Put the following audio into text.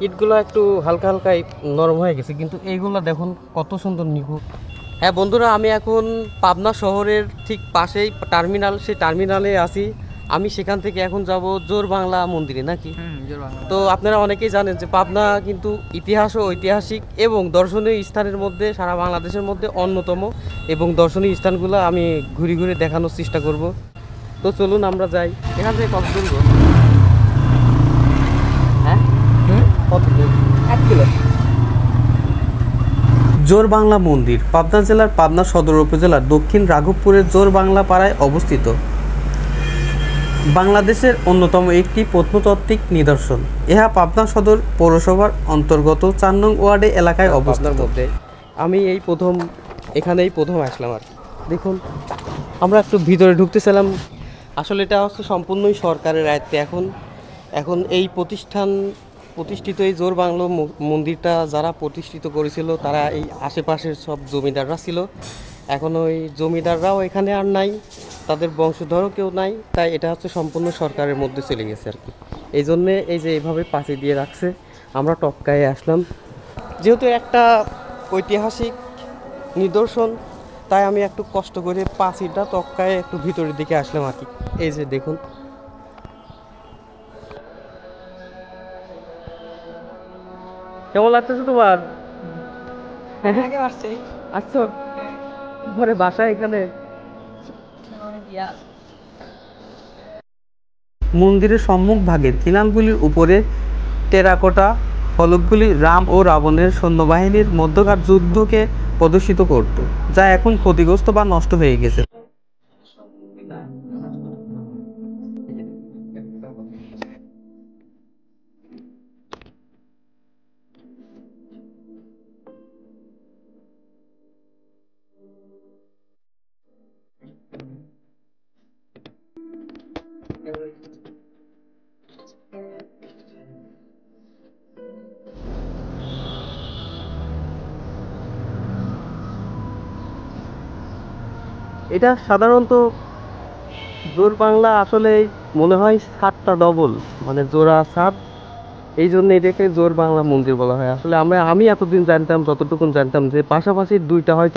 ইটগুলো একটু হালকা হালকা নরম হয়ে গেছে, কিন্তু এইগুলো দেখুন কত সুন্দর নিখুঁত। হ্যাঁ বন্ধুরা, আমি এখন পাবনা শহরের ঠিক পাশেই টার্মিনাল, সেই টার্মিনালে আছি। আমি সেখান থেকে এখন যাব জোর বাংলা মন্দিরে নাকি। তো আপনারা অনেকেই জানেন যে পাবনা কিন্তু ইতিহাস ও ঐতিহাসিক এবং দর্শনীয় স্থানের মধ্যে সারা বাংলাদেশের মধ্যে অন্যতম, এবং দর্শনীয় স্থানগুলো আমি ঘুরে ঘুরে দেখানোর চেষ্টা করব। তো চলুন আমরা যাই। এখান থেকে কত দূর? হ্যাঁ, কত দূর? 1 কিলো। জোর বাংলা মন্দির পাবনা জেলার পাবনা সদর উপজেলার দক্ষিণ রাঘবপুরের জোর বাংলা পাড়ায় অবস্থিত। বাংলাদেশের অন্যতম একটি প্রত্নতাত্ত্বিক নিদর্শন। ইহা পাবনা সদর পৌরসভার অন্তর্গত 4 নং ওয়ার্ডে এলাকায় অবস্থিত। আমি এখানেই প্রথম আসলাম আর দেখুন, আমরা একটু ভিতরে ঢুকতেছিলাম। আসলে এটা হচ্ছে সম্পূর্ণই সরকারের আয়ত্তে। এখন এই প্রতিষ্ঠিত এই জোর বাংলা মন্দিরটা যারা প্রতিষ্ঠিত করেছিল তারা এই আশেপাশের সব জমিদাররা ছিল। এখন ওই জমিদাররাও এখানে আর নাই, তাদের বংশধরও কেউ নাই, তাই এটা হচ্ছে সম্পূর্ণ সরকারের মধ্যে চলে গেছে আর কি। এই জন্যে এই যে এইভাবে পাঁচি দিয়ে রাখছে, আমরা টপকায়ে আসলাম। যেহেতু একটা ঐতিহাসিক নিদর্শন, তাই আমি একটু কষ্ট করে পাঁচিটা টপকায়ে একটু ভিতরের দিকে আসলাম আর কি। এই যে দেখুন, কেমন লাগতেছে তোমার? আসছো ঘরে বাসা এখানে? মন্দিরের সম্মুখ ভাগের খিলানগুলির উপরে টেরাকোটা ফলকগুলি রাম ও রাবণের সৈন্যবাহিনীর মধ্যকার যুদ্ধকে প্রদর্শিত করত, যা এখন ক্ষতিগ্রস্ত বা নষ্ট হয়ে গেছে। এটা সাধারণত জোর বাংলা আসলে মনে হয় 7টা ডবল, মানে জোড়া 7, এই জন্য এটাকে জোর বাংলা মন্দির বলা হয়। আসলে আমি এতদিন জানতাম, যতটুকুন জানতাম যে পাশাপাশি 2টা হয়।